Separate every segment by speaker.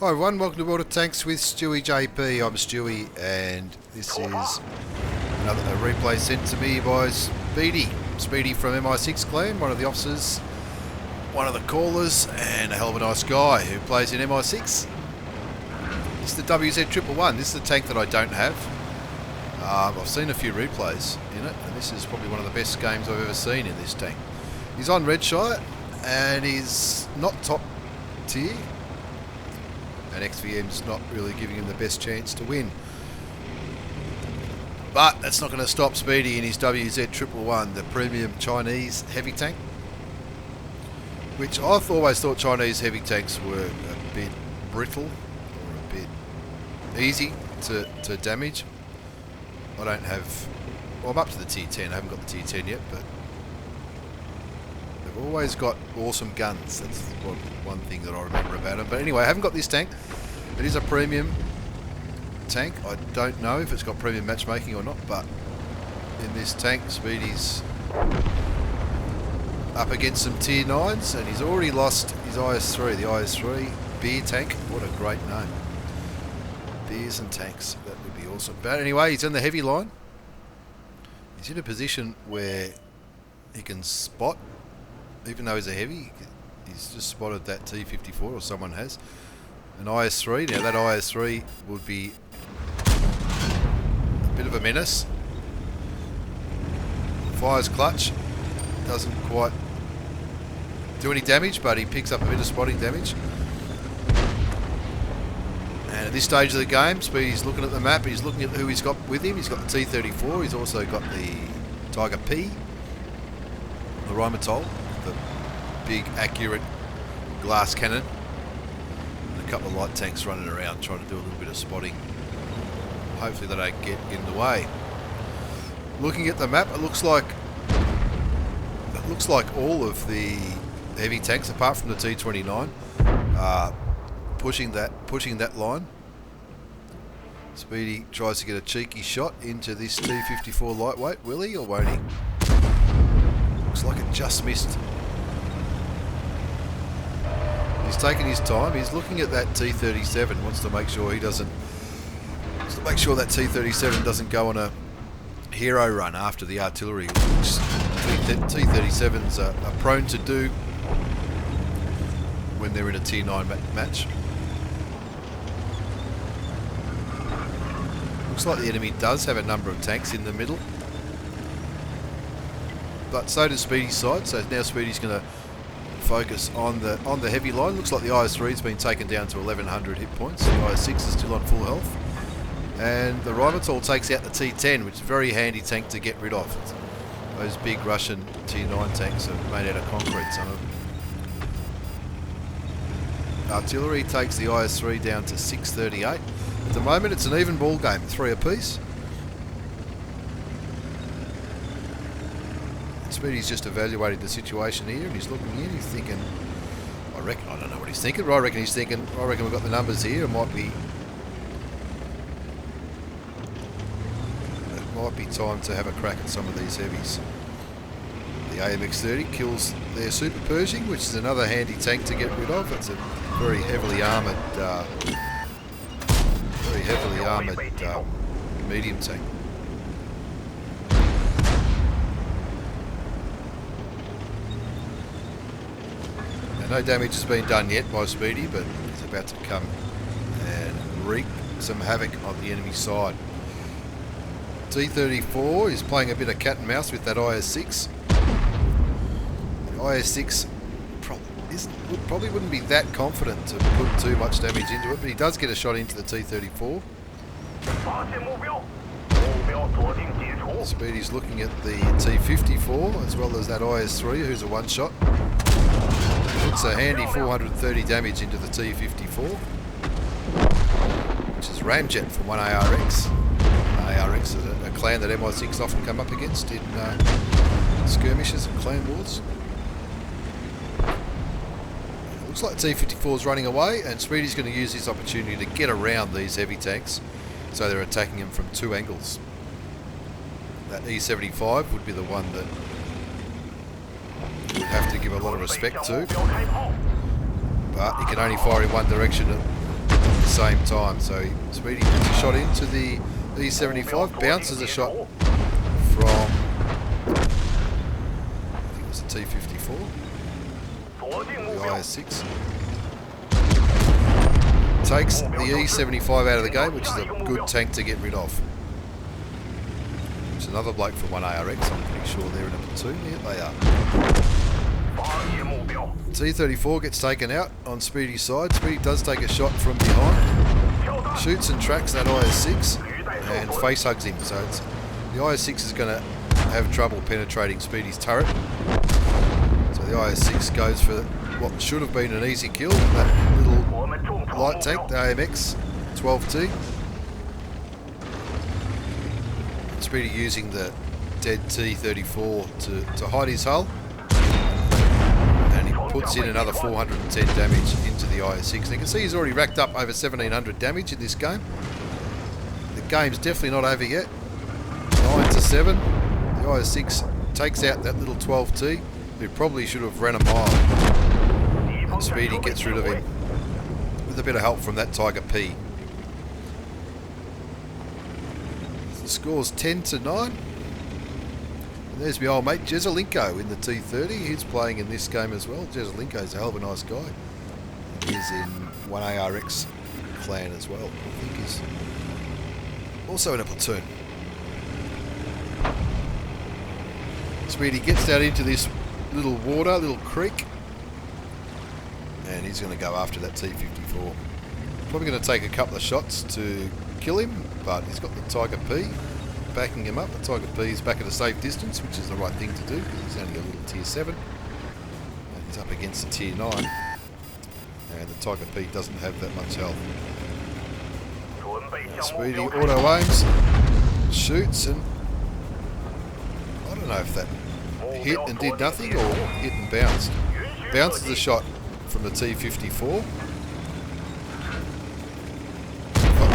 Speaker 1: Hi everyone, welcome to World of Tanks with StewiejP. I'm Stewie, and this is another replay sent to me by Speedy from MI6 Clan, one of the officers, one of the callers, and a hell of a nice guy who plays in MI6. It's the WZ-111. This is the tank that I don't have. I've seen a few replays in it, and this is probably one of the best games I've ever seen in this tank. He's on Redshire, and he's not top tier. And XVM's not really giving him the best chance to win. But that's not going to stop Speedy in his WZ-111, the premium Chinese heavy tank. Which I've always thought Chinese heavy tanks were a bit brittle, or a bit easy to damage. I don't have... well, I'm up to the tier 10, I haven't got the tier 10 yet, but... they've always got awesome guns. That's one thing that I remember about them. But anyway, I haven't got this tank. It is a premium tank. I don't know if it's got premium matchmaking or not, but in this tank, Speedy's up against some tier 9s, and he's already lost his IS-3, the IS-3 beer tank. What a great name. Beers and tanks. That would be awesome. But anyway, he's in the heavy line. He's in a position where he can spot. Even though he's a heavy, he's just spotted that T-54, or someone has. An IS-3, now that IS-3 would be a bit of a menace. Fires clutch, doesn't quite do any damage, but he picks up a bit of spotting damage. And at this stage of the game, Speedy's looking at the map, he's looking at who he's got with him. He's got the T-34, he's also got the Tiger P, the Repeatable, the big accurate glass cannon, and a couple of light tanks running around trying to do a little bit of spotting. Hopefully they don't get in the way. Looking at the map, it looks like all of the heavy tanks, apart from the T-29, are pushing that line. Speedy tries to get a cheeky shot into this T-54 lightweight. Will he, or won't he? Looks like it just missed. He's taking his time. He's looking at that T-37. Wants to make sure that T-37 doesn't go on a hero run after the artillery, which T-37s are prone to do when they're in a tier 9 match. Looks like the enemy does have a number of tanks in the middle. But so does Speedy's side, so now Speedy's going to focus on the heavy line. Looks like the IS-3's been taken down to 1100 hit points. The IS-6 is still on full health. And the Repeatable takes out the T-10, which is a very handy tank to get rid of. Those big Russian tier 9 tanks are made out of concrete, some of them. Artillery takes the IS-3 down to 638. At the moment it's an even ball game, 3 apiece. Speedy's just evaluating the situation here, and he's looking in, he's thinking, I don't know what he's thinking, but I reckon we've got the numbers here. It might be time to have a crack at some of these heavies. The AMX-30 kills their Super Pershing, which is another handy tank to get rid of. It's a very heavily armoured medium tank. No damage has been done yet by Speedy, but he's about to come and wreak some havoc on the enemy side. T-34 is playing a bit of cat and mouse with that IS-6. The IS-6 probably wouldn't be that confident to put too much damage into it, but he does get a shot into the T-34. Speedy's looking at the T-54 as well as that IS-3, who's a one-shot. Puts a handy 430 damage into the T-54, which is ramjet from one ARX. ARX is a clan that MI6 often come up against in skirmishes and clan wars. Looks like T-54 is running away, and Speedy's going to use this opportunity to get around these heavy tanks, so they're attacking him from 2 angles. That E-75 would be the one that would have to give a lot of respect to, but he can only fire in one direction the same time. So Speedy puts a shot into the E75, bounces a shot from, I think it was the T54, the IS6. Takes the E75 out of the game, which is a good tank to get rid of. There's another bloke from 1ARX, I'm pretty sure they're in a platoon. Here they are. T34 gets taken out on Speedy's side. Speedy does take a shot from behind, shoots and tracks that IS6 and face hugs him. So the IS6 is going to have trouble penetrating Speedy's turret. So the IS6 goes for what should have been an easy kill, that little light tank, the AMX 12T. Speedy using the dead T34 to hide his hull. Puts in another 410 damage into the IS6. And you can see he's already racked up over 1700 damage in this game. The game's definitely not over yet. 9-7. The IS6 takes out that little 12T, who probably should have ran a mile. And Speedy gets rid of him with a bit of help from that Tiger P. The score's 10-9. And there's my old mate Jezelenko in the T30. He's playing in this game as well. Jezelenko's a hell of a nice guy. He's in 1ARX clan as well. I think he's also in a platoon. Speedy gets down into this little water, little creek, and he's going to go after that T54. Probably going to take a couple of shots to kill him, but he's got the Tiger P backing him up. The Tiger P is back at a safe distance, which is the right thing to do because he's only a little tier 7 and he's up against a tier 9, and the Tiger P doesn't have that much health. Speedy auto aims, shoots, and I don't know if that hit and did nothing or hit and bounced. Bounces a shot from the T54.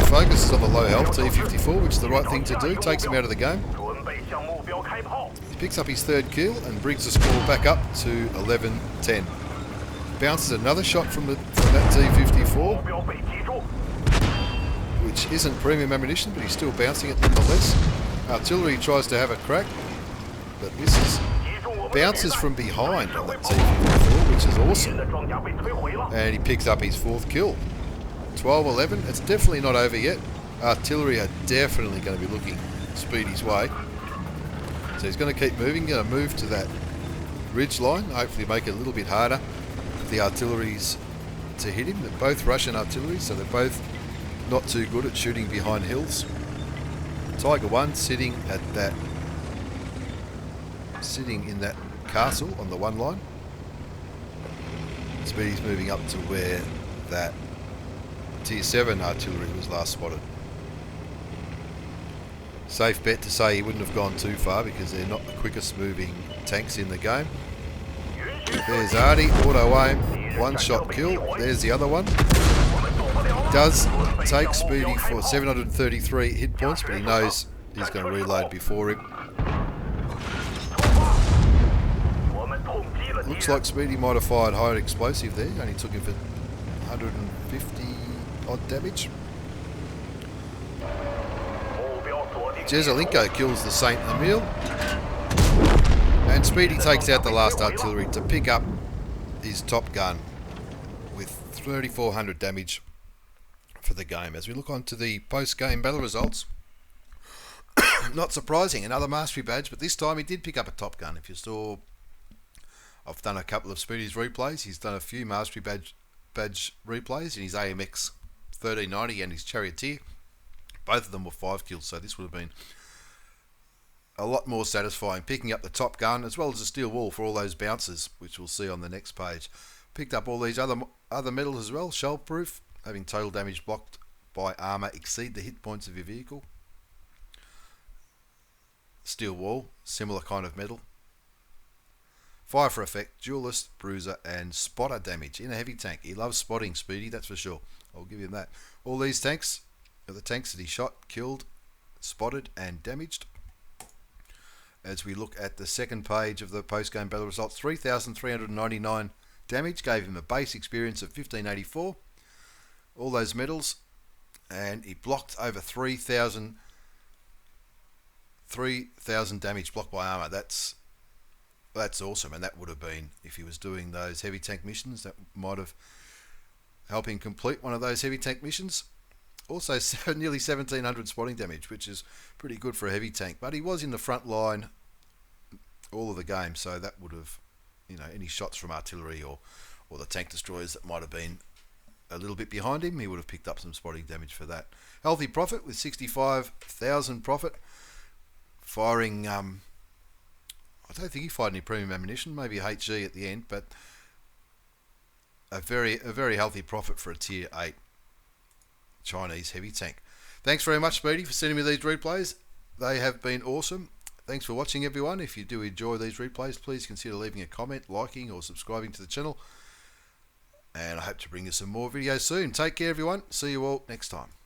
Speaker 1: Focuses on the low health T54, which is the right thing to do. Takes him out of the game. He picks up his third kill and brings the score back up to 11-10. Bounces another shot from that T54, which isn't premium ammunition, but he's still bouncing it nonetheless. Artillery tries to have a crack, but misses. Bounces from behind on that T54, which is awesome. And he picks up his fourth kill. 12-11. It's definitely not over yet. Artillery are definitely going to be looking Speedy's way. So he's going to keep moving. Going to move to that ridge line. Hopefully make it a little bit harder for the artilleries to hit him. They're both Russian artillery, so they're both not too good at shooting behind hills. Tiger 1 sitting in that castle on the one line. Speedy's moving up to where that tier 7 artillery was last spotted. Safe bet to say he wouldn't have gone too far because they're not the quickest moving tanks in the game. There's Artie, auto aim, one shot kill. There's the other one. Does take Speedy for 733 hit points, but he knows he's going to reload before him. Looks like Speedy might have fired higher explosive there. Only took him for 150 odd damage. Jezelenko kills the Saint Emile, and Speedy takes out the last artillery to pick up his Top Gun with 3,400 damage for the game. As we look on to the post-game battle results, not surprising, another mastery badge, but this time he did pick up a Top Gun. If you saw, I've done a couple of Speedy's replays. He's done a few mastery badge replays in his AMX 1390 and his Charioteer. Both of them were 5 kills, so this would have been a lot more satisfying. Picking up the Top Gun as well as the steel wall for all those bounces, which we'll see on the next page. Picked up all these other medals as well. Shell proof, having total damage blocked by armour exceed the hit points of your vehicle. Steel wall, similar kind of medal. Fire for effect, duelist, bruiser, and spotter damage in a heavy tank. He loves spotting, Speedy, that's for sure. I'll give him that. All these tanks are the tanks that he shot, killed, spotted, and damaged. As we look at the second page of the post-game battle results, 3,399 damage gave him a base experience of 1584. all those medals, and he blocked over 3,000 damage blocked by armor. That's awesome, and that would have been, if he was doing those heavy tank missions, that might have helped him complete one of those heavy tank missions. Also nearly 1,700 spotting damage, which is pretty good for a heavy tank, but he was in the front line all of the game, so that would have, any shots from artillery or the tank destroyers that might have been a little bit behind him, he would have picked up some spotting damage for that. Healthy profit with 65,000 profit, firing, I don't think he fired any premium ammunition, maybe a HG at the end, but a very healthy profit for a tier 8 Chinese heavy tank. Thanks very much, Speedy, for sending me these replays. They have been awesome. Thanks for watching, everyone. If you do enjoy these replays, please consider leaving a comment, liking, or subscribing to the channel. And I hope to bring you some more videos soon. Take care, everyone. See you all next time.